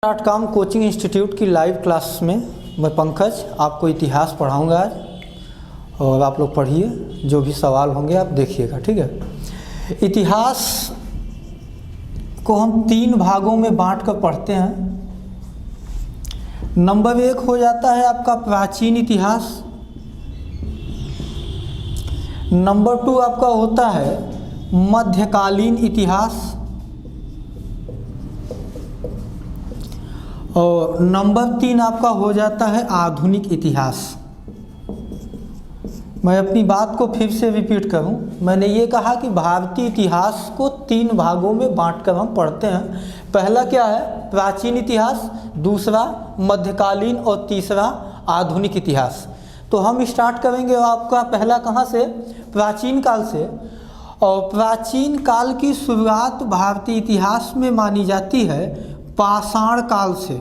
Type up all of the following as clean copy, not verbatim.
Start काम coaching institute की live class में मैं पंकज आपको इतिहास पढ़ाऊंगा आज, और आप लोग पढ़िए, जो भी सवाल होंगे आप देखिएगा, ठीक है। इतिहास को हम 3 भागों में बांट कर पढ़ते हैं। नंबर 1 हो जाता है आपका प्राचीन इतिहास। नंबर 2 आपका होता है मध्यकालीन इतिहास, और नंबर 3 आपका हो जाता है आधुनिक इतिहास। मैं अपनी बात को फिर से रिपीट करूं, मैंने ये कहा कि भारतीय इतिहास को 3 भागों में बांटकर हम पढ़ते हैं। पहला क्या है? प्राचीन इतिहास, दूसरा मध्यकालीन और तीसरा आधुनिक इतिहास। तो हम स्टार्ट करेंगे आपका पहला कहाँ से? प्राचीन काल से। और प्राचीन काल की शुरुआत भारतीय इतिहास में मानी जाती है पाषाण काल से।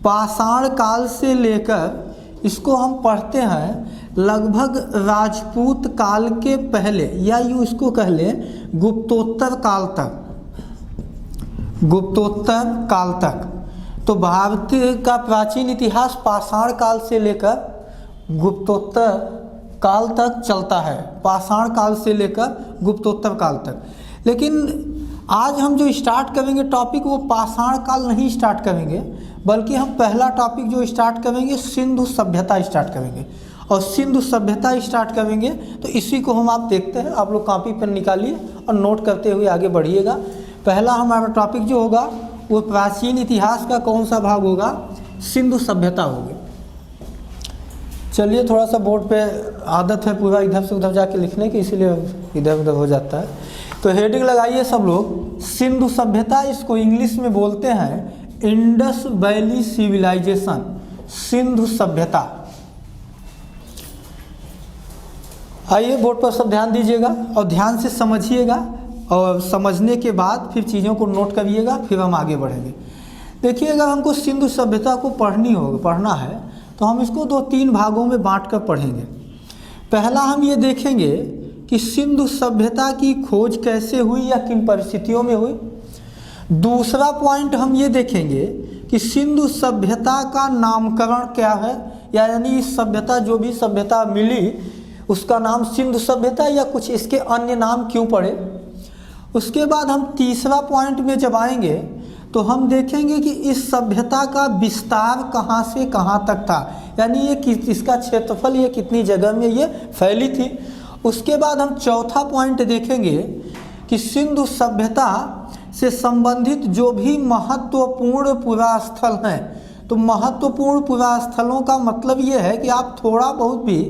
पाषाण काल से लेकर इसको हम पढ़ते हैं लगभग राजपूत काल के पहले, या यूँ इसको कह लें गुप्तोत्तर काल तक। गुप्तोत्तर काल तक तो भारतीय का प्राचीन इतिहास पाषाण काल से लेकर गुप्तोत्तर काल तक चलता है। पाषाण काल से लेकर गुप्तोत्तर काल तक। लेकिन आज हम जो स्टार्ट करेंगे टॉपिक, वो पाषाण काल नहीं स्टार्ट करेंगे, बल्कि हम पहला टॉपिक जो स्टार्ट करेंगे सिंधु सभ्यता स्टार्ट करेंगे। और सिंधु सभ्यता स्टार्ट करेंगे तो इसी को हम आप देखते हैं, आप लोग कॉपी पेन निकालिए और नोट करते हुए आगे बढ़िएगा। पहला हमारा टॉपिक जो होगा वो प्राचीन इतिहास का कौन सा भाग होगा? सिंधु सभ्यता होगी। चलिए, थोड़ा सा बोर्ड पे आदत है पूरा इधर से उधर जाके लिखने की, इसीलिए इधर उधर हो जाता है। तो हेडिंग लगाइए सब लोग, सिंधु सभ्यता। इसको इंग्लिश में बोलते हैं इंडस वैली सिविलाइजेशन, सिंधु सभ्यता। आइए बोर्ड पर सब ध्यान दीजिएगा और ध्यान से समझिएगा, और समझने के बाद फिर चीज़ों को नोट करिएगा, फिर हम आगे बढ़ेंगे। देखिए, अगर हमको सिंधु सभ्यता को पढ़ना है तो हम इसको 2-3 भागों में बांट कर पढ़ेंगे। पहला हम ये देखेंगे कि सिंधु सभ्यता की खोज कैसे हुई या किन परिस्थितियों में हुई। दूसरा पॉइंट हम ये देखेंगे कि सिंधु सभ्यता का नामकरण क्या है, यानी इस सभ्यता, जो भी सभ्यता मिली उसका नाम सिंधु सभ्यता या कुछ इसके अन्य नाम क्यों पड़े। उसके बाद हम तीसरा पॉइंट में जब आएंगे तो हम देखेंगे कि इस सभ्यता का विस्तार कहाँ से कहाँ तक था, यानी ये इसका क्षेत्रफल ये कितनी जगह में ये फैली थी। उसके बाद हम चौथा पॉइंट देखेंगे कि सिंधु सभ्यता से संबंधित जो भी महत्वपूर्ण पुरास्थल हैं। तो महत्वपूर्ण पुरास्थलों का मतलब ये है कि आप थोड़ा बहुत भी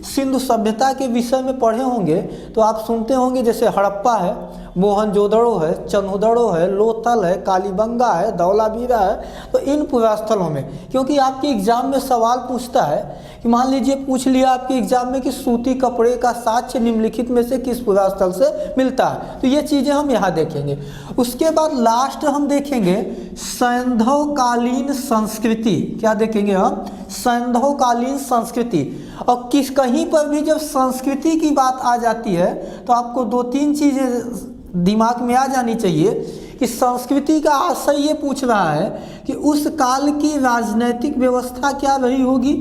सिंधु सभ्यता के विषय में पढ़े होंगे तो आप सुनते होंगे, जैसे हड़प्पा है, मोहनजोदड़ो है, चंदोदड़ो है, लोथल है, कालीबंगा है, धौलावीरा है। तो इन पुरास्थलों में, क्योंकि आपके एग्जाम में सवाल पूछता है कि मान लीजिए पूछ लिया आपके एग्जाम में कि सूती कपड़े का साक्ष्य निम्नलिखित में से किस पुरास्थल से मिलता है, तो ये चीज़ें हम यहाँ देखेंगे। उसके बाद लास्ट हम देखेंगे सैंधवकालीन संस्कृति। क्या देखेंगे हम? सैंधवकालीन संस्कृति। और कहीं पर भी जब संस्कृति की बात आ जाती है तो आपको 2-3 चीज़ें दिमाग में आ जानी चाहिए कि संस्कृति का आशय ये पूछ रहा है कि उस काल की राजनैतिक व्यवस्था क्या रही होगी,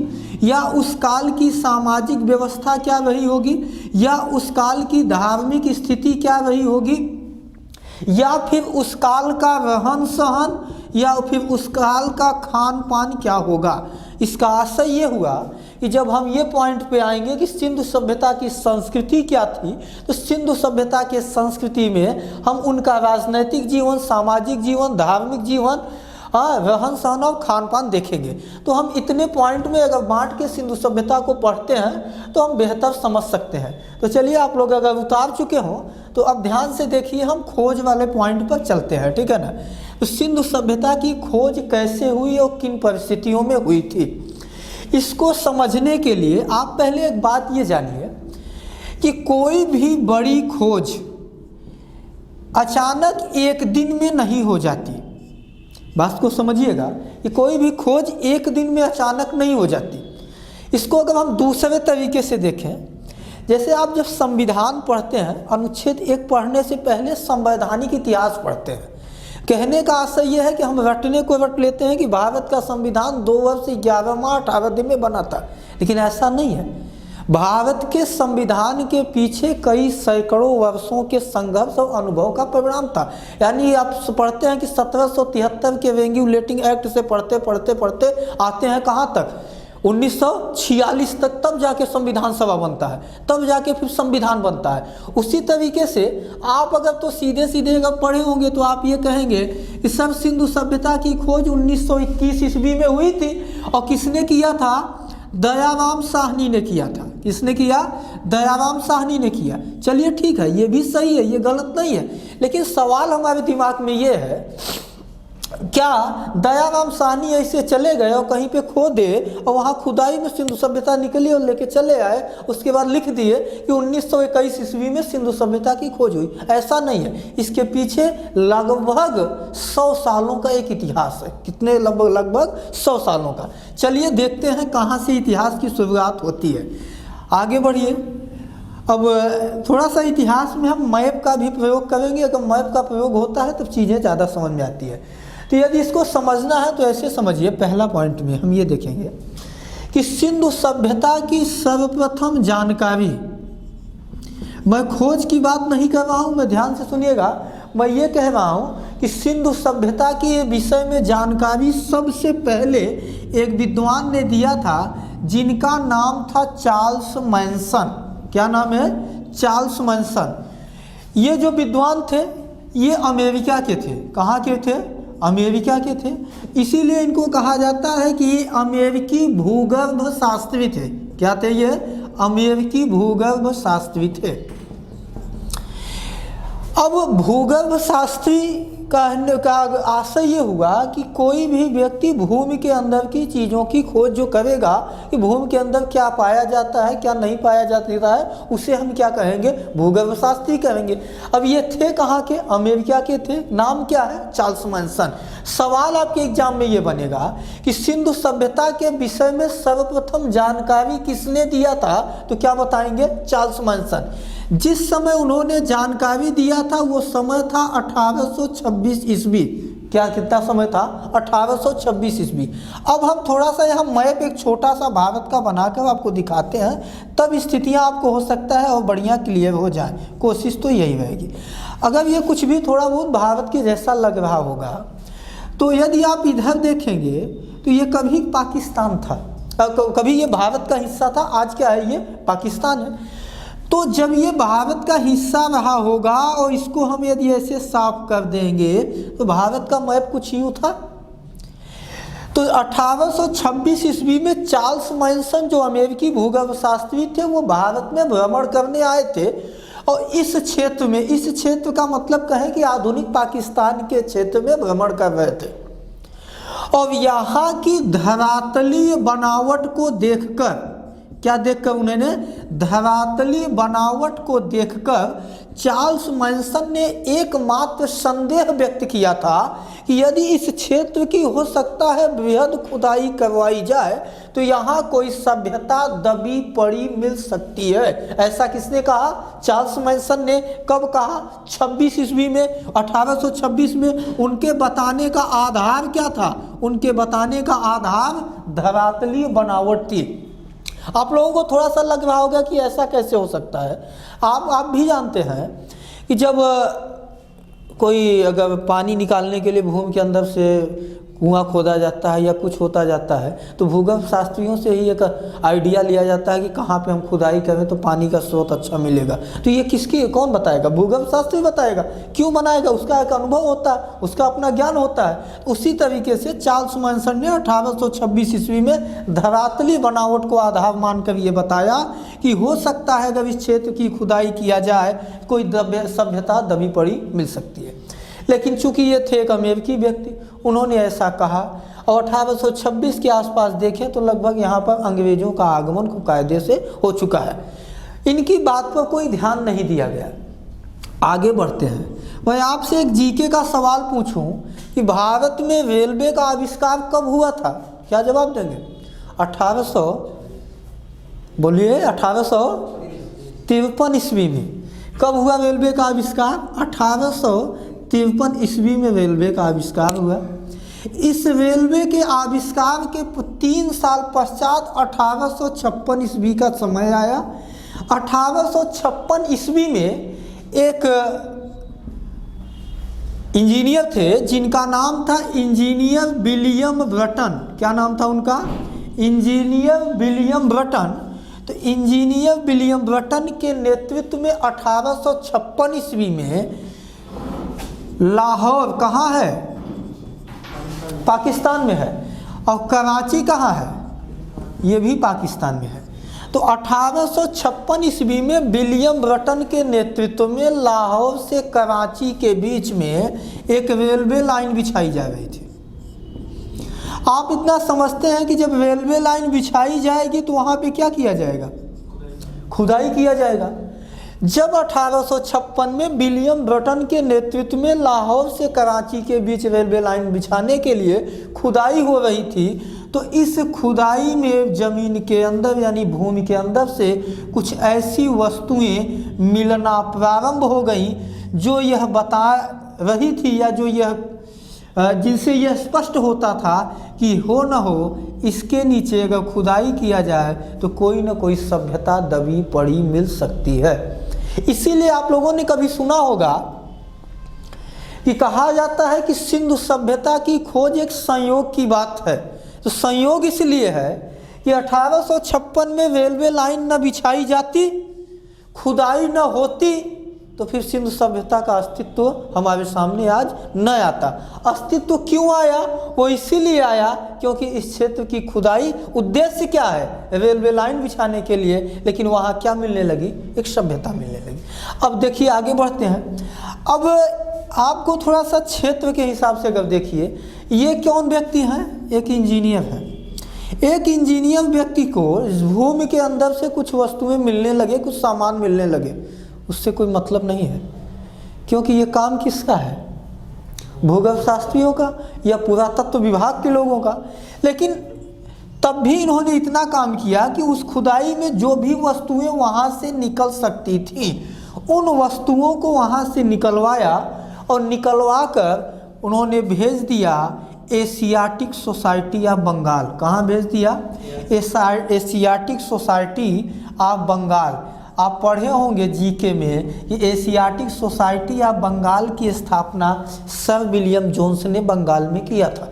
या उस काल की सामाजिक व्यवस्था क्या रही होगी, या उस काल की धार्मिक स्थिति क्या रही होगी, या फिर उस काल का रहन सहन, या फिर उस काल का खान पान क्या होगा। इसका आशय ये हुआ कि जब हम ये पॉइंट पे आएंगे कि सिंधु सभ्यता की संस्कृति क्या थी, तो सिंधु सभ्यता के संस्कृति में हम उनका राजनैतिक जीवन, सामाजिक जीवन, धार्मिक जीवन, रहन सहन और खान पान देखेंगे। तो हम इतने पॉइंट में अगर बांट के सिंधु सभ्यता को पढ़ते हैं तो हम बेहतर समझ सकते हैं। तो चलिए, आप लोग अगर उतार चुके हों तो अब ध्यान से देखिए, हम खोज वाले पॉइंट पर चलते हैं, ठीक है ना। तो सिंधु सभ्यता की खोज कैसे हुई और किन परिस्थितियों में हुई थी, इसको समझने के लिए आप पहले एक बात ये जानिए कि कोई भी बड़ी खोज अचानक एक दिन में नहीं हो जाती। बात को समझिएगा कि कोई भी खोज एक दिन में अचानक नहीं हो जाती। इसको अगर हम दूसरे तरीके से देखें, जैसे आप जब संविधान पढ़ते हैं, अनुच्छेद 1 पढ़ने से पहले संवैधानिक इतिहास पढ़ते हैं। कहने का आशय यह है कि हम रटने को रट लेते हैं कि भारत का संविधान 2 वर्ष 11 माह 18 दिन में बना था, लेकिन ऐसा नहीं है। भारत के संविधान के पीछे कई सैकड़ों वर्षों के संघर्ष और अनुभव का परिणाम था। यानी आप पढ़ते हैं कि 1773 के रेगुलेटिंग एक्ट से पढ़ते पढ़ते पढ़ते आते हैं कहाँ तक, 1946 तक, तब जाके संविधान सभा बनता है, तब जाके फिर संविधान बनता है। उसी तरीके से आप अगर तो सीधे सीधे अगर पढ़े होंगे तो आप ये कहेंगे कि सब सिंधु सभ्यता की खोज 1921 ईस्वी में हुई थी, और किसने किया था, दयाराम साहनी ने किया था। किसने किया, दयाराम साहनी ने किया। चलिए ठीक है, ये भी सही है, ये गलत नहीं है, लेकिन सवाल हमारे दिमाग में ये है, क्या दयाराम साहनी ऐसे चले गए और कहीं पे खो दे और वहाँ खुदाई में सिंधु सभ्यता निकली और लेके चले आए, उसके बाद लिख दिए कि 1921 ईस्वी में सिंधु सभ्यता की खोज हुई? ऐसा नहीं है। इसके पीछे लगभग 100 सालों का एक इतिहास है। कितने? लगभग 100 सालों का। चलिए देखते हैं कहाँ से इतिहास की शुरुआत होती है। आगे बढ़िए। अब थोड़ा सा इतिहास में हम मैप का भी प्रयोग करेंगे। अगर मैप का प्रयोग होता है तब चीज़ें ज़्यादा समझ में आती है। तो यदि इसको समझना है तो ऐसे समझिए, पहला पॉइंट में हम ये देखेंगे कि सिंधु सभ्यता की सर्वप्रथम जानकारी, मैं खोज की बात नहीं कर रहा हूँ, मैं ध्यान से सुनिएगा, मैं ये कह रहा हूँ कि सिंधु सभ्यता के विषय में जानकारी सबसे पहले एक विद्वान ने दिया था जिनका नाम था चार्ल्स मैनसन। क्या नाम है? Charles Manson. ये जो विद्वान थे ये अमेरिका के थे। कहाँ के थे? अमेरिका के थे। इसीलिए इनको कहा जाता है कि ये अमेरिकी भूगर्भ शास्त्री थे। क्या थे ये? अमेरिकी भूगर्भ शास्त्री थे। अब भूगर्भ शास्त्री का आशय ये हुआ कि कोई भी व्यक्ति भूमि के अंदर की चीज़ों की खोज जो करेगा कि भूमि के अंदर क्या पाया जाता है क्या नहीं पाया जाता है, उसे हम क्या कहेंगे? भूगर्भ शास्त्री कहेंगे। अब ये थे कहाँ के? अमेरिका के थे। नाम क्या है? Charles Manson. सवाल आपके एग्जाम में ये बनेगा कि सिंधु सभ्यता के विषय में सर्वप्रथम जानकारी किसने दिया था? तो क्या बताएंगे? Charles Manson. जिस समय उन्होंने जानकारी दिया था वो समय था 1826 ईस्वी। क्या कितना समय था? 1826 ईस्वी। अब हम थोड़ा सा यहाँ मैप एक छोटा सा भारत का बनाकर आपको दिखाते हैं, तब स्थितियाँ आपको हो सकता है और बढ़िया क्लियर हो जाए। कोशिश तो यही रहेगी। अगर ये कुछ भी थोड़ा बहुत भारत के जैसा लग रहा होगा तो यदि आप इधर देखेंगे तो ये कभी पाकिस्तान था, कभी ये भारत का हिस्सा था, आज क्या है? ये पाकिस्तान है। तो जब ये भारत का हिस्सा रहा होगा और इसको हम यदि ऐसे साफ कर देंगे तो भारत का मैप कुछ यूँ था। तो 1826 ईस्वी में चार्ल्स मैनसन जो अमेरिकी भूगर्भ शास्त्री थे वो भारत में भ्रमण करने आए थे और इस क्षेत्र में, इस क्षेत्र का मतलब कहें कि आधुनिक पाकिस्तान के क्षेत्र में भ्रमण कर रहे थे। और यहाँ की धरातलीय बनावट को देखकर, क्या देखकर? उन्होंने धरातलीय बनावट को देखकर चार्ल्स मैनसन ने एकमात्र संदेह व्यक्त किया था कि यदि इस क्षेत्र की हो सकता है बृहद खुदाई करवाई जाए तो यहाँ कोई सभ्यता दबी पड़ी मिल सकती है। ऐसा किसने कहा? चार्ल्स मैनसन ने। कब कहा? 26 ईस्वी में, 1826 में। उनके बताने का आधार क्या था? उनके बताने का आधार धरातलीय बनावट थी। आप लोगों को थोड़ा सा लग रहा होगा कि ऐसा कैसे हो सकता है। आप भी जानते हैं कि जब कोई अगर पानी निकालने के लिए भूमि के अंदर से कुआं खोदा जाता है या कुछ होता जाता है तो भूगर्भ शास्त्रियों से ही एक आइडिया लिया जाता है कि कहाँ पे हम खुदाई करें तो पानी का स्रोत अच्छा मिलेगा। तो ये किसकी, कौन बताएगा? भूगर्भ शास्त्री बताएगा। क्यों बनाएगा? उसका एक अनुभव होता है, उसका अपना ज्ञान होता है। उसी तरीके से चार्ल्स मैनसन ने 1826 ईस्वी में धरातलीय बनावट को आधार मानकर ये बताया कि हो सकता है अगर इस क्षेत्र की खुदाई किया जाए कोई सभ्यता दबी पड़ी मिल सकती है। लेकिन चूंकि ये थे एक अमेरिकी व्यक्ति, उन्होंने ऐसा कहा। और 1826 के आसपास देखें तो लगभग यहाँ पर अंग्रेजों का आगमन खूब कायदे से हो चुका है। इनकी बात पर कोई ध्यान नहीं दिया गया। आगे बढ़ते हैं। मैं आपसे एक जीके का सवाल पूछूं कि भारत में रेलवे का आविष्कार कब हुआ था? क्या जवाब देंगे? 1853 ईस्वी में। कब हुआ रेलवे का आविष्कार? 1853 1853 ईस्वी में रेलवे का आविष्कार हुआ। इस रेलवे के आविष्कार के 3 साल पश्चात 1856 ईस्वी का समय आया। 1856 ईस्वी में एक इंजीनियर थे जिनका नाम था इंजीनियर विलियम ब्रटन। क्या नाम था उनका? Engineer William Britton. तो इंजीनियर विलियम ब्रटन के नेतृत्व में 1856 ईस्वी में लाहौर कहाँ है? पाकिस्तान में है। और कराची कहाँ है? ये भी पाकिस्तान में है। तो 1856 ईस्वी में विलियम ब्रटन के नेतृत्व में लाहौर से कराची के बीच में एक रेलवे लाइन बिछाई जा रही थी। आप इतना समझते हैं कि जब रेलवे लाइन बिछाई जाएगी तो वहाँ पे क्या किया जाएगा? खुदाई किया जाएगा। जब 1856 में विलियम ब्रटन के नेतृत्व में लाहौर से कराची के बीच रेलवे लाइन बिछाने के लिए खुदाई हो रही थी, तो इस खुदाई में ज़मीन के अंदर यानी भूमि के अंदर से कुछ ऐसी वस्तुएं मिलना प्रारंभ हो गई जो यह बता रही थी या जो यह जिनसे यह स्पष्ट होता था कि हो न हो इसके नीचे अगर खुदाई किया जाए तो कोई न कोई सभ्यता दबी पड़ी मिल सकती है। इसीलिए आप लोगों ने कभी सुना होगा कि कहा जाता है कि सिंधु सभ्यता की खोज एक संयोग की बात है। तो संयोग इसलिए है कि 1856 में रेलवे लाइन न बिछाई जाती, खुदाई न होती, तो फिर सिंधु सभ्यता का अस्तित्व हमारे सामने आज न आता। अस्तित्व क्यों आया? वो इसीलिए आया क्योंकि इस क्षेत्र की खुदाई उद्देश्य क्या है? रेलवे लाइन बिछाने के लिए। लेकिन वहाँ क्या मिलने लगी? एक सभ्यता मिलने लगी। अब देखिए आगे बढ़ते हैं। अब आपको थोड़ा सा क्षेत्र के हिसाब से अगर देखिए, ये कौन व्यक्ति हैं? एक इंजीनियर है। एक इंजीनियर व्यक्ति को भूमि के अंदर से कुछ वस्तुएं मिलने लगे, कुछ सामान मिलने लगे, उससे कोई मतलब नहीं है, क्योंकि ये काम किसका है? भूगर्भ शास्त्रियों का या पुरातत्व विभाग के लोगों का। लेकिन तब भी इन्होंने इतना काम किया कि उस खुदाई में जो भी वस्तुएं वहाँ से निकल सकती थी उन वस्तुओं को वहाँ से निकलवाया और निकलवा कर उन्होंने भेज दिया एशियाटिक सोसाइटी ऑफ बंगाल। कहाँ भेज दिया? Asiatic Society of Bengal. आप पढ़े होंगे जीके में कि एशियाटिक सोसाइटी ऑफ बंगाल की स्थापना सर विलियम जोन्स ने बंगाल में किया था।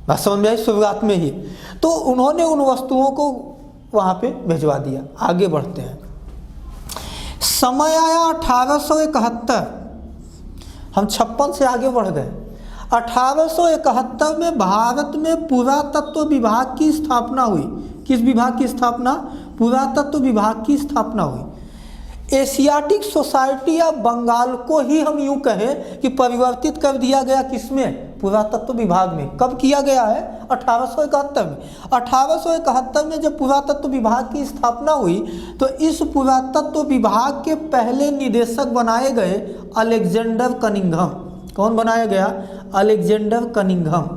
बस समझ में आई? शुरुआत में ही तो उन्होंने उन वस्तुओं को वहाँ पे भिजवा दिया। आगे बढ़ते हैं। समय आया 1871। हम 56 से आगे बढ़ गए। 1871 में भारत में पुरातत्व विभाग की स्थापना हुई। किस विभाग की स्थापना? पुरातत्व विभाग की स्थापना हुई। एशियाटिक सोसाइटी ऑफ बंगाल को ही हम यूँ कहें कि परिवर्तित कर दिया गया किसमें? पुरातत्व विभाग में। कब किया गया है? 1871 में। 1871 में जब पुरातत्व विभाग की स्थापना हुई तो इस पुरातत्व विभाग के पहले निदेशक बनाए गए अलेक्जेंडर कनिंघम। कौन बनाया गया? Alexander Cunningham.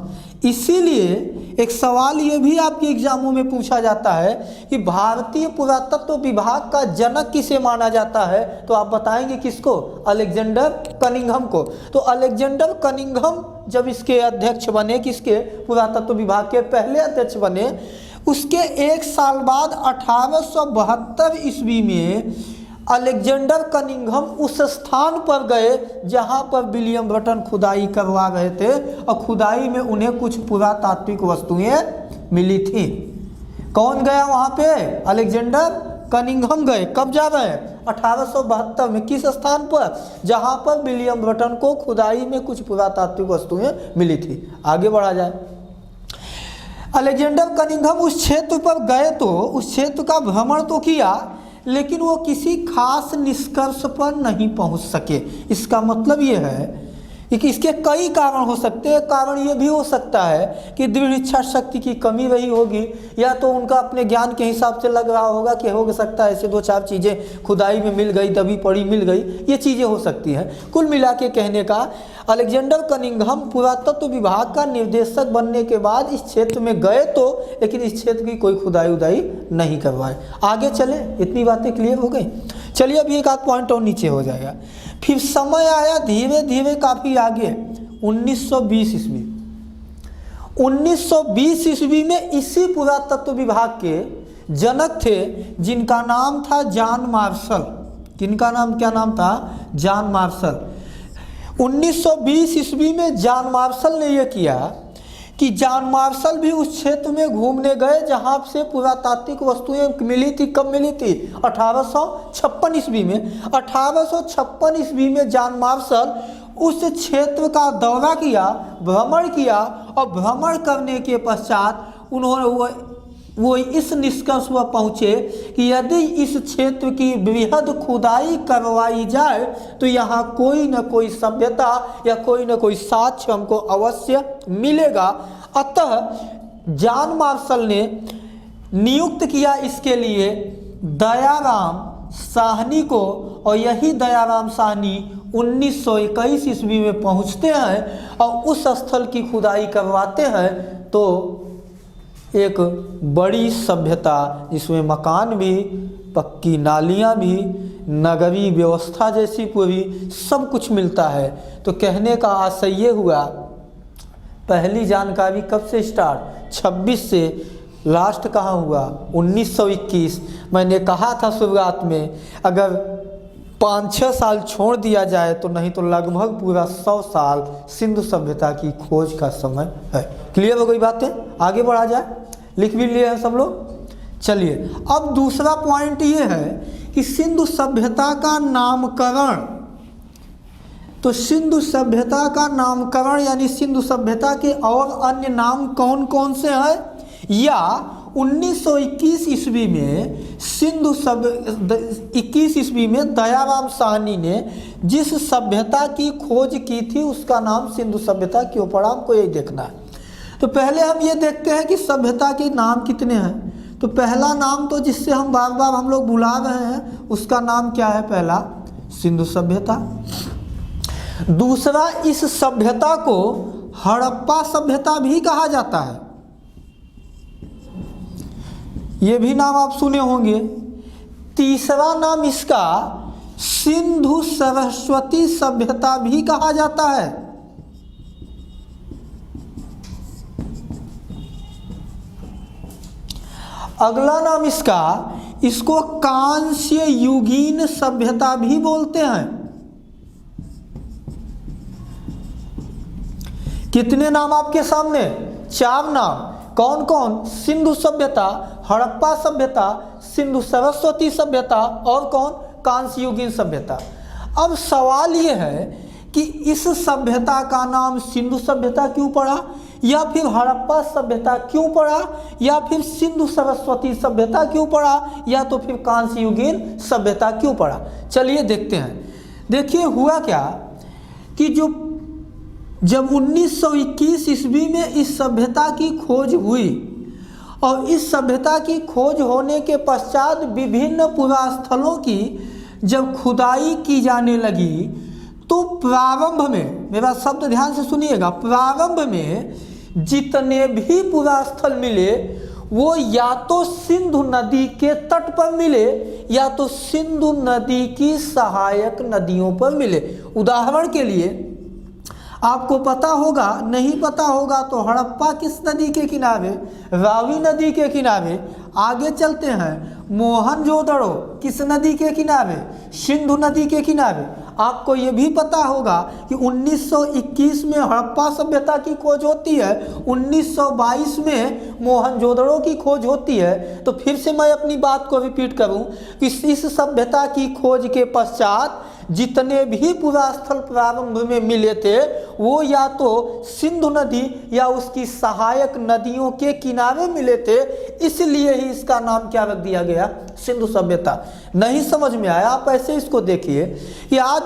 इसीलिए एक सवाल ये भी आपके एग्जामों में पूछा जाता है कि भारतीय पुरातत्व विभाग का जनक किसे माना जाता है? तो आप बताएंगे किसको? अलेक्जेंडर कनिंघम को। तो अलेक्जेंडर कनिंघम जब इसके अध्यक्ष बने, किसके? पुरातत्व विभाग के पहले अध्यक्ष बने, उसके 1 साल बाद 1872 ईस्वी में अलेक्जेंडर कनिंघम उस स्थान पर गए जहां पर विलियम ब्रटन खुदाई करवा रहे थे और खुदाई में उन्हें कुछ पुरातात्विक वस्तुएं मिली थी। कौन गया वहां पे? अलेक्जेंडर कनिंघम गए। कब जा रहे हैं? 1872 में। किस स्थान पर? जहां पर विलियम ब्रटन को खुदाई में कुछ पुरातात्विक वस्तुएं मिली थी। आगे बढ़ा जाए। अलेक्जेंडर कनिंघम उस क्षेत्र पर गए तो उस क्षेत्र का भ्रमण तो किया, लेकिन वो किसी खास निष्कर्ष पर नहीं पहुंच सके। इसका मतलब ये है कि इसके कई कारण हो सकते हैं। कारण ये भी हो सकता है कि दृढ़ इच्छा शक्ति की कमी रही होगी, या तो उनका अपने ज्ञान के हिसाब से लग रहा होगा कि हो सकता है ऐसे 2-4 चीज़ें खुदाई में मिल गई, दबी पड़ी मिल गई, ये चीज़ें हो सकती हैं। कुल मिला के कहने का, अलेक्जेंडर कनिंघम पुरातत्व विभाग का निर्देशक बनने के बाद इस क्षेत्र में गए तो, लेकिन इस क्षेत्र की कोई खुदाई उदाई नहीं करवाए। आगे चले, इतनी बातें क्लियर हो गई। चलिए अभी एक आध पॉइंट और नीचे हो जाएगा। फिर समय आया धीरे धीरे काफ़ी आगे 1920 ईस्वी। 1920 ईस्वी में इसी पुरातत्व विभाग के जनक थे जिनका नाम था जॉन मार्शल। जिनका नाम क्या नाम था? John Marshall. 1920 ईस्वी में जॉन मार्शल ने यह किया कि जॉन मार्शल भी उस क्षेत्र में घूमने गए जहाँ से पुरातात्विक वस्तुएं मिली थी। कब मिली थी? 1856 ईस्वी में। 1856 ईस्वी में जॉन मार्शल उस क्षेत्र का दौरा किया, भ्रमण किया, और भ्रमण करने के पश्चात उन्होंने वो इस निष्कर्ष पर पहुँचे कि यदि इस क्षेत्र की बृहद खुदाई करवाई जाए तो यहाँ कोई न कोई सभ्यता या कोई न कोई साक्ष्य हमको अवश्य मिलेगा। अतः जॉन मार्शल ने नियुक्त किया इसके लिए दयाराम साहनी को, और यही दयाराम साहनी 1921 ईस्वी में पहुँचते हैं और उस स्थल की खुदाई करवाते हैं। तो एक बड़ी सभ्यता जिसमें मकान भी, पक्की नालियाँ भी, नगरीय व्यवस्था जैसी पूरी सब कुछ मिलता है। तो कहने का आशय ये हुआ, पहली जानकारी कब से स्टार्ट? 26 से लास्ट कहाँ हुआ? 1921। मैंने कहा था शुरुआत में अगर 5-6 साल छोड़ दिया जाए तो नहीं तो लगभग पूरा 100 साल सिंधु सभ्यता की खोज का समय है। क्लियर हो गई बातें? आगे बढ़ा जाए। लिख भी लिए हैं सब लोग। चलिए अब दूसरा पॉइंट ये है कि सिंधु सभ्यता का नामकरण। तो सिंधु सभ्यता का नामकरण यानी सिंधु सभ्यता के और अन्य नाम कौन कौन से हैं, या 1921 ईस्वी में 21 ईस्वी में दयाराम साहनी ने जिस सभ्यता की खोज की थी उसका नाम सिंधु सभ्यता क्यों पड़ा, हमको यही देखना है। तो पहले हम ये देखते हैं कि सभ्यता के नाम कितने हैं। तो पहला नाम तो जिससे हम बार बार हम लोग बुला रहे हैं उसका नाम क्या है? पहला सिंधु सभ्यता। दूसरा, इस सभ्यता को हड़प्पा सभ्यता भी कहा जाता है। ये भी नाम आप सुने होंगे। तीसरा नाम इसका सिंधु सरस्वती सभ्यता भी कहा जाता है। अगला नाम इसको कांस्य युगीन सभ्यता भी बोलते हैं। कितने नाम आपके सामने? 4 नाम। कौन कौन? सिंधु सभ्यता, हड़प्पा सभ्यता, सिंधु सरस्वती सभ्यता और कौन? कांस्य युगीन सभ्यता। अब सवाल ये है कि इस सभ्यता का नाम सिंधु सभ्यता क्यों पड़ा, या फिर हड़प्पा सभ्यता क्यों पड़ा, या फिर सिंधु सरस्वती सभ्यता क्यों पड़ा, या तो फिर कांस्य युगीन सभ्यता क्यों पड़ा। चलिए देखते हैं। देखिए हुआ क्या कि जब 1921 ईस्वी में इस सभ्यता की खोज हुई और इस सभ्यता की खोज होने के पश्चात विभिन्न पुरास्थलों की जब खुदाई की जाने लगी तो प्रारंभ में, मेरा शब्द ध्यान से सुनिएगा, प्रारंभ में जितने भी पुरास्थल मिले वो या तो सिंधु नदी के तट पर मिले या तो सिंधु नदी की सहायक नदियों पर मिले। उदाहरण के लिए आपको पता होगा, नहीं पता होगा तो हड़प्पा किस नदी के किनारे? रावी नदी के किनारे। आगे चलते हैं, मोहनजोदड़ो किस नदी के किनारे? सिंधु नदी के किनारे। आपको ये भी पता होगा कि 1921 में हड़प्पा सभ्यता की खोज होती है, 1922 में मोहनजोदड़ो की खोज होती है। तो फिर से मैं अपनी बात को रिपीट करूं कि इस सभ्यता की खोज के पश्चात जितने भी पुरास्थल प्रारंभ में मिले थे वो या तो सिंधु नदी या उसकी सहायक नदियों के किनारे मिले थे, इसलिए ही इसका नाम क्या रख दिया गया? सिंधु सभ्यता। नहीं समझ में आया? आप ऐसे इसको देखिए कि आज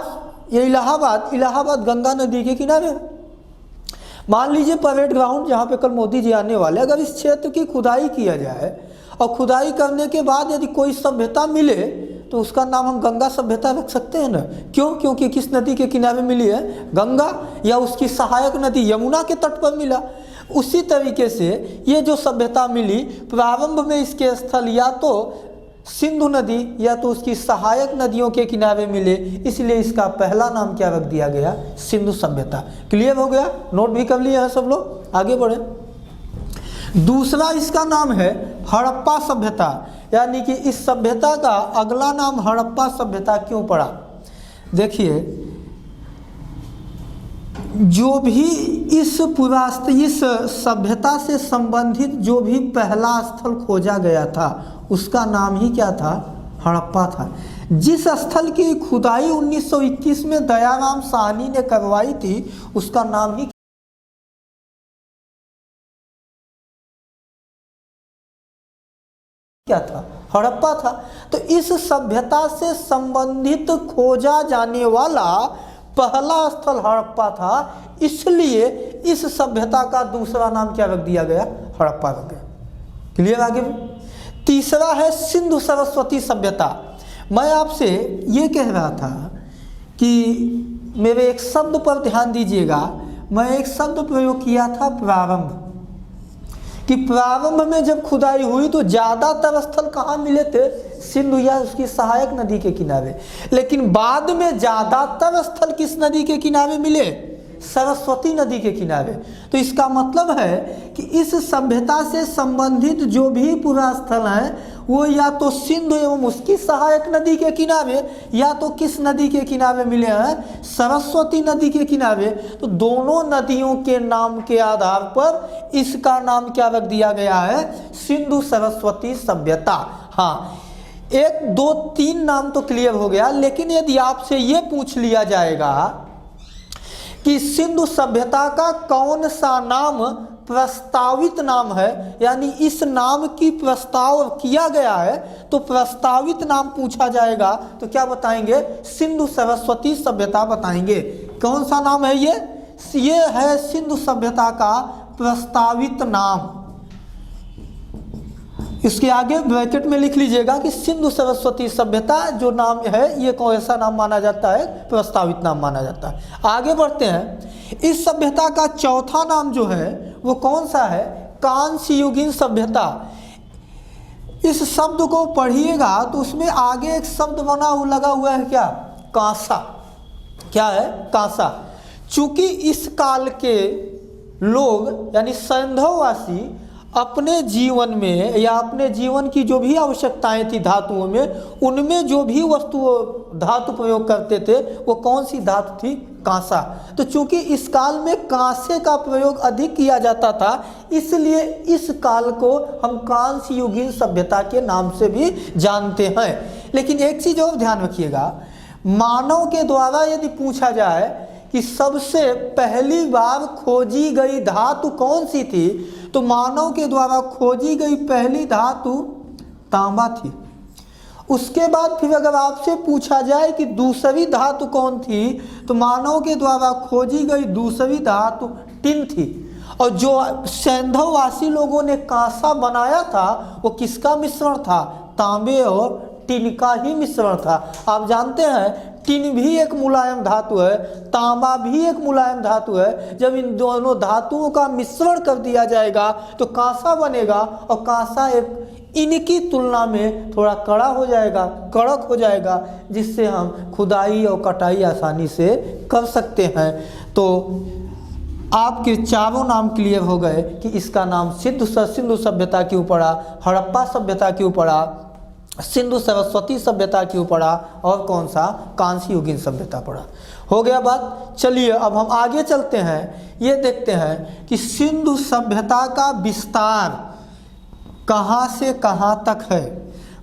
ये इलाहाबाद गंगा नदी के किनारे है। मान लीजिए परेड ग्राउंड जहाँ पे कल मोदी जी आने वाले, अगर इस क्षेत्र की खुदाई किया जाए और खुदाई करने के बाद यदि कोई सभ्यता मिले तो उसका नाम हम गंगा सभ्यता रख सकते हैं ना। क्यों? क्योंकि किस नदी के किनारे मिली है? गंगा, या उसकी सहायक नदी यमुना के तट पर मिला। उसी तरीके से ये जो सभ्यता मिली प्रारंभ में इसके स्थल या तो सिंधु नदी या तो उसकी सहायक नदियों के किनारे मिले, इसलिए इसका पहला नाम क्या रख दिया गया, सिंधु सभ्यता। क्लियर हो गया, नोट भी कर लिए हैं सब लोग, आगे बढ़े। दूसरा इसका नाम है हड़प्पा सभ्यता, यानी कि इस सभ्यता का अगला नाम हड़प्पा सभ्यता क्यों पड़ा। देखिए, जो भी इस सभ्यता से संबंधित जो भी पहला स्थल खोजा गया था उसका नाम ही क्या था, हड़प्पा था। जिस स्थल की खुदाई 1921 में दयाराम साहनी ने करवाई थी उसका नाम ही क्या था, हड़प्पा था। तो इस सभ्यता से संबंधित खोजा जाने वाला पहला स्थल हड़प्पा था, इसलिए इस सभ्यता का दूसरा नाम क्या रख दिया गया, हड़प्पा रख गया। क्लियर, आगे भी। तीसरा है सिंधु सरस्वती सभ्यता। मैं आपसे ये कह रहा था कि मेरे एक शब्द पर ध्यान दीजिएगा, मैं एक शब्द प्रयोग किया था प्रारंभ, कि प्रारंभ में जब खुदाई हुई तो ज़्यादातर स्थल कहाँ मिले थे, सिंधु या उसकी सहायक नदी के किनारे, लेकिन बाद में ज़्यादातर स्थल किस नदी के किनारे मिले, सरस्वती नदी के किनारे। तो इसका मतलब है कि इस सभ्यता से संबंधित जो भी पूरा स्थल है वो या तो सिंधु एवं उसकी सहायक नदी के किनारे या तो किस नदी के किनारे मिले हैं, सरस्वती नदी के किनारे। तो दोनों नदियों के नाम के आधार पर इसका नाम क्या रख दिया गया है, सिंधु सरस्वती सभ्यता। हाँ, 1 2 3 नाम तो क्लियर हो गया, लेकिन यदि आपसे ये पूछ लिया जाएगा कि सिंधु सभ्यता का कौन सा नाम प्रस्तावित नाम है, यानी इस नाम की प्रस्ताव किया गया है, तो प्रस्तावित नाम पूछा जाएगा तो क्या बताएंगे, सिंधु सरस्वती सभ्यता बताएंगे। कौन सा नाम है ये है सिंधु सभ्यता का प्रस्तावित नाम। इसके आगे ब्रैकेट में लिख लीजिएगा कि सिंधु सरस्वती सभ्यता जो नाम है ये कौन सा नाम माना जाता है, प्रस्तावित नाम माना जाता है। आगे बढ़ते हैं। इस सभ्यता का चौथा नाम जो है वो कौन सा है, कांस्य युगीन सभ्यता। इस शब्द को पढ़िएगा तो उसमें आगे एक शब्द बना हुआ लगा हुआ है क्या, कांसा। क्या है, कांसा। चूंकि इस काल के लोग यानी सैंधववासी अपने जीवन में या अपने जीवन की जो भी आवश्यकताएं थी धातुओं में, उनमें जो भी वस्तु धातु प्रयोग करते थे वो कौन सी धातु थी, कांसा। तो चूंकि इस काल में कांसे का प्रयोग अधिक किया जाता था, इसलिए इस काल को हम कांस्य युगीन सभ्यता के नाम से भी जानते हैं। लेकिन एक चीज और ध्यान रखिएगा, मानव के द्वारा यदि पूछा जाए कि सबसे पहली बार खोजी गई धातु कौन सी थी, तो मानव के द्वारा खोजी गई पहली धातु तांबा थी। उसके बाद फिर अगर आपसे पूछा जाए कि दूसरी धातु कौन थी, तो मानव के द्वारा खोजी गई दूसरी धातु टिन थी। और जो सैंधववासी लोगों ने कांसा बनाया था वो किसका मिश्रण था, तांबे और टिन का ही मिश्रण था। आप जानते हैं टिन भी एक मुलायम धातु है, तांबा भी एक मुलायम धातु है। जब इन दोनों धातुओं का मिश्रण कर दिया जाएगा तो कांसा बनेगा, और कांसा एक इनकी तुलना में थोड़ा कड़ा हो जाएगा, कड़क हो जाएगा, जिससे हम खुदाई और कटाई आसानी से कर सकते हैं। तो आपके चारों नाम क्लियर हो गए कि इसका नाम सिंधु सभ्यता क्यों पड़ा, हड़प्पा सभ्यता क्यों पड़ा, सिंधु सरस्वती सभ्यता क्यों पड़ा, और कौन सा, कांस्य युगीन सभ्यता पड़ा। हो गया बात। चलिए अब हम आगे चलते हैं, ये देखते हैं कि सिंधु सभ्यता का विस्तार कहाँ से कहाँ तक है।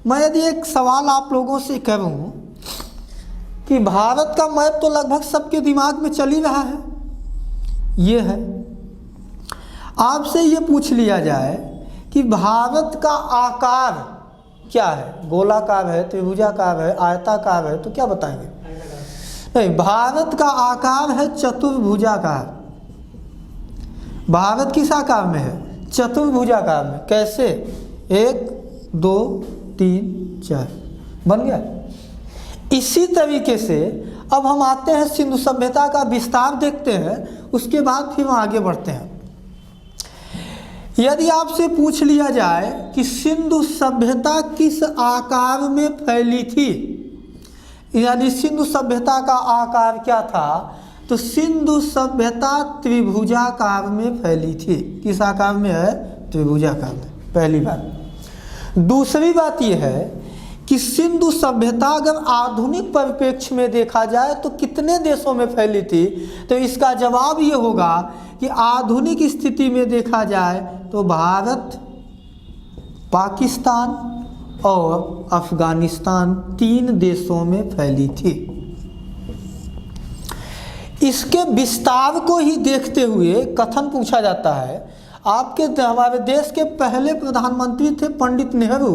मैं यदि एक सवाल आप लोगों से करूं कि भारत का मैप तो लगभग सबके दिमाग में चल ही रहा है, ये है। आपसे ये पूछ लिया जाए कि भारत का आकार क्या है, गोलाकार है, त्रिभुजाकार है, आयताकार है, तो क्या बताएंगे? नहीं, भारत का आकार है चतुर्भुजाकार। भारत किस आकार में है, चतुर्भुजाकार में। कैसे, 1 2 3 4 बन गया। इसी तरीके से अब हम आते हैं सिंधु सभ्यता का विस्तार देखते हैं, उसके बाद फिर हम आगे बढ़ते हैं। यदि आपसे पूछ लिया जाए कि सिंधु सभ्यता किस आकार में फैली थी, यानी सिंधु सभ्यता का आकार क्या था, तो सिंधु सभ्यता त्रिभुजाकार में फैली थी। किस आकार में है? त्रिभुजाकार में, पहली बात। दूसरी बात यह है कि सिंधु सभ्यता अगर आधुनिक परिप्रेक्ष्य में देखा जाए तो कितने देशों में फैली थी, तो इसका जवाब ये होगा कि आधुनिक स्थिति में देखा जाए तो भारत, पाकिस्तान और अफगानिस्तान 3 देशों में फैली थी। इसके विस्तार को ही देखते हुए कथन पूछा जाता है, हमारे देश के पहले प्रधानमंत्री थे पंडित नेहरू।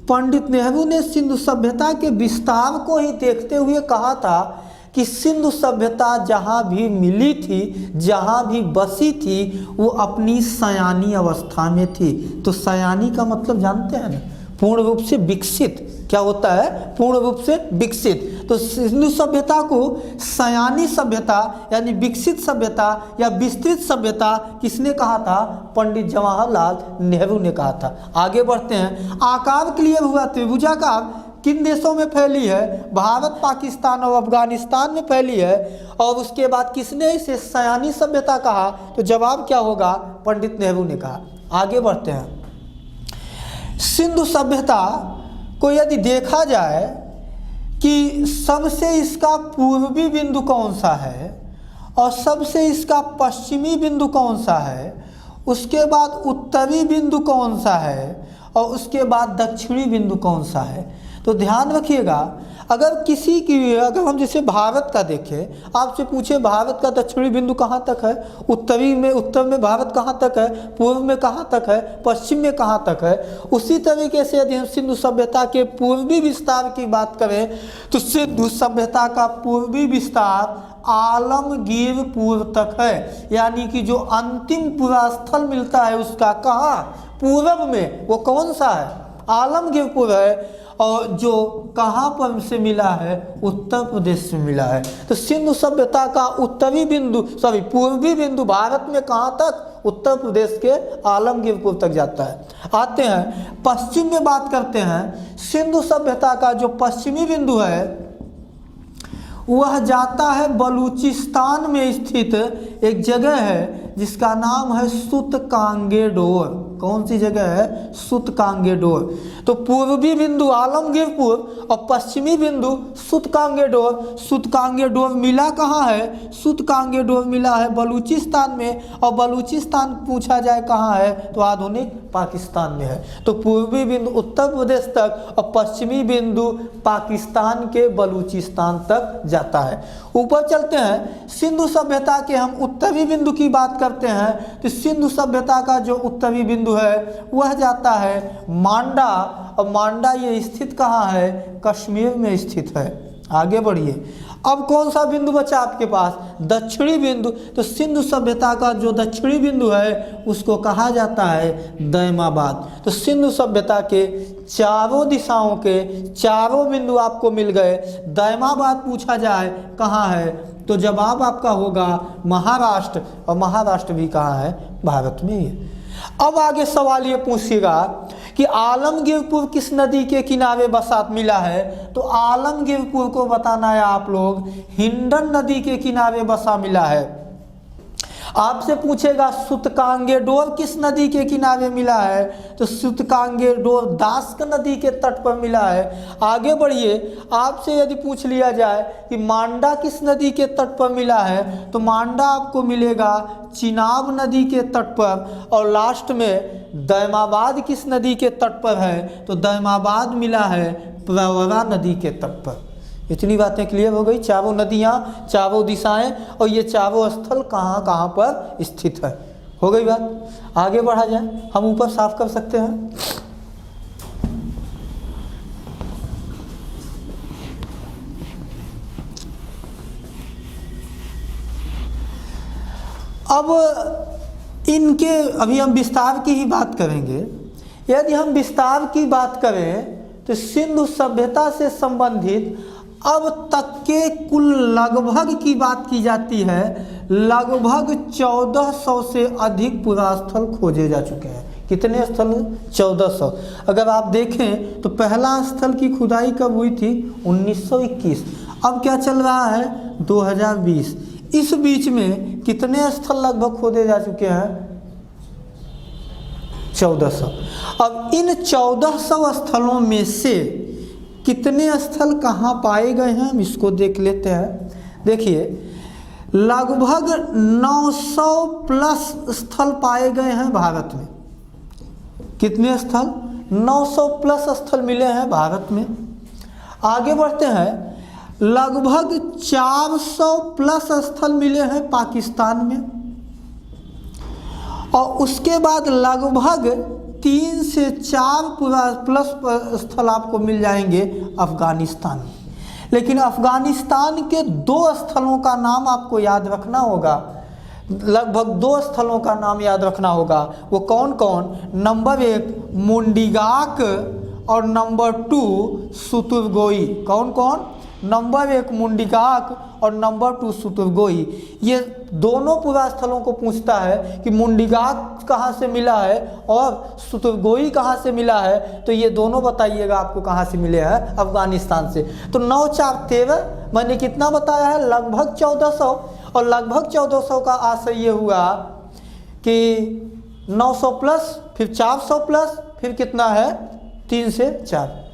पंडित नेहरू ने सिंधु सभ्यता के विस्तार को ही देखते हुए कहा था कि सिंधु सभ्यता जहाँ भी मिली थी, जहाँ भी बसी थी, वो अपनी सयानी अवस्था में थी। तो सयानी का मतलब जानते हैं ना, पूर्ण रूप से विकसित। क्या होता है? पूर्ण रूप से विकसित। तो सिंधु सभ्यता को सयानी सभ्यता यानी विकसित सभ्यता या विस्तृत सभ्यता किसने कहा था? पंडित जवाहरलाल नेहरू ने कहा था। आगे बढ़ते हैं। आकार क्लियर हुआ, त्रिभुजाकार किन देशों में फैली है? भारत, पाकिस्तान और अफगानिस्तान में फैली है। और उसके बाद किसने इसे सयानी सभ्यता कहा? तो जवाब क्या होगा? पंडित नेहरू ने कहा। आगे बढ़ते हैं। सिंधु सभ्यता को यदि देखा जाए कि सबसे इसका पूर्वी बिंदु कौन सा है और सबसे इसका पश्चिमी बिंदु कौन सा है, उसके बाद उत्तरी बिंदु कौन सा है और उसके बाद दक्षिणी बिंदु कौन सा है, तो ध्यान रखिएगा। अगर हम जैसे भारत का देखें, आपसे पूछे भारत का दक्षिणी बिंदु कहाँ तक है, उत्तर में भारत कहाँ तक है, पूर्व में कहाँ तक है, पश्चिम में कहाँ तक है, उसी तरीके से यदि हम सिंधु सभ्यता के पूर्वी विस्तार की बात करें तो सिंधु सभ्यता का पूर्वी विस्तार आलमगीरपुर तक है। यानी कि जो अंतिम पुरास्थल मिलता है उसका कहाँ? पूर्व में। वो कौन सा है? आलमगीरपुर है। और जो कहाँ पर से मिला है? उत्तर प्रदेश से मिला है। तो सिंधु सभ्यता का पूर्वी बिंदु भारत में कहाँ तक? उत्तर प्रदेश के आलमगीरपुर तक जाता है। आते हैं पश्चिम में बात करते हैं। सिंधु सभ्यता का जो पश्चिमी बिंदु है वह जाता है बलूचिस्तान में स्थित एक जगह है जिसका नाम है सुतकांगेडोर। कौन सी जगह है? सुतकांगेडोर। तो पूर्वी बिंदु आलमगीरपुर और पश्चिमी बिंदु सुतकांगेडोर। सुतकांगेडोर मिला कहाँ है? सुतकांगेडोर मिला है बलूचिस्तान में। और बलूचिस्तान पूछा जाए कहाँ है, तो आधुनिक पाकिस्तान में है। तो पूर्वी बिंदु उत्तर प्रदेश तक और पश्चिमी बिंदु पाकिस्तान के बलूचिस्तान तक जाता है। ऊपर चलते हैं। सिंधु सभ्यता के हम उत्तरी बिंदु की बात करते हैं तो सिंधु सभ्यता का जो उत्तरी बिंदु है वह जाता है मांडा। और मांडा ये स्थित कहाँ है? कश्मीर में स्थित है। आगे बढ़िए। अब कौन सा बिंदु बचा आपके पास? दक्षिणी बिंदु। तो सिंधु सभ्यता का जो दक्षिणी बिंदु है उसको कहा जाता है दैमाबाद। तो सिंधु सभ्यता के चारों दिशाओं के चारों बिंदु आपको मिल गए। दैमाबाद पूछा जाए कहाँ है, तो जवाब आपका होगा महाराष्ट्र। और महाराष्ट्र भी कहाँ है? भारत में ही है। अब आगे सवाल ये पूछिएगा कि आलमगीरपुर किस नदी के किनारे बसा मिला है, तो आलमगीरपुर को बताना है आप लोग हिंडन नदी के किनारे बसा मिला है। आपसे पूछेगा सुतकांगेडोर किस नदी के किनारे मिला है, तो सुतकांगेडोर दास्क नदी के तट पर मिला है। आगे बढ़िए। आपसे यदि पूछ लिया जाए कि मांडा किस नदी के तट पर मिला है, तो मांडा आपको मिलेगा चिनाब नदी के तट पर। और लास्ट में दैमाबाद किस नदी के तट पर है, तो दैमाबाद मिला है प्रवरा नदी के तट पर। इतनी बातें क्लियर हो गई। चारों नदियाँ, चारों दिशाएं और ये चारों स्थल कहाँ कहाँ पर स्थित है। हो गई बात। आगे बढ़ा जाए। हम ऊपर साफ कर सकते हैं। अब इनके अभी हम विस्तार की ही बात करेंगे। यदि हम विस्तार की बात करें तो सिंधु सभ्यता से संबंधित अब तक के कुल लगभग की बात की जाती है, लगभग 1400 से अधिक पुरास्थल खोजे जा चुके हैं। कितने स्थल? 1400। अगर आप देखें तो पहला स्थल की खुदाई कब हुई थी? 1921। अब क्या चल रहा है? 2020। इस बीच में कितने स्थल लगभग खोदे जा चुके हैं? 1400। अब इन 1400 स्थलों में से कितने स्थल कहाँ पाए गए हैं, हम इसको देख लेते हैं। देखिए, लगभग 900 प्लस स्थल पाए गए हैं भारत में। कितने स्थल? 900 प्लस स्थल मिले हैं भारत में। आगे बढ़ते हैं, लगभग 400 प्लस स्थल मिले हैं पाकिस्तान में, और उसके बाद लगभग 3 से 4 प्लस स्थल आपको मिल जाएंगे अफगानिस्तान में। लेकिन अफगानिस्तान के 2 स्थलों का नाम आपको याद रखना होगा, लगभग 2 स्थलों का नाम याद रखना होगा। वो कौन कौन? नंबर 1 मुंडिगाक और नंबर 2 सुतुरगोई। कौन कौन? नंबर 1 मुंडिगाक और नंबर 2 सुतुरगोई। ये दोनों पुरास्थलों को पूछता है कि मुंडिगाक कहाँ से मिला है और सुतुरगोई कहाँ से मिला है, तो ये दोनों बताइएगा आपको कहाँ से मिले हैं? अफगानिस्तान से। तो 9 4 13, मैंने कितना बताया है? लगभग 1400। और लगभग 1400 का आशय ये हुआ कि 900 प्लस, फिर 400 प्लस, फिर कितना है? 3 से 4।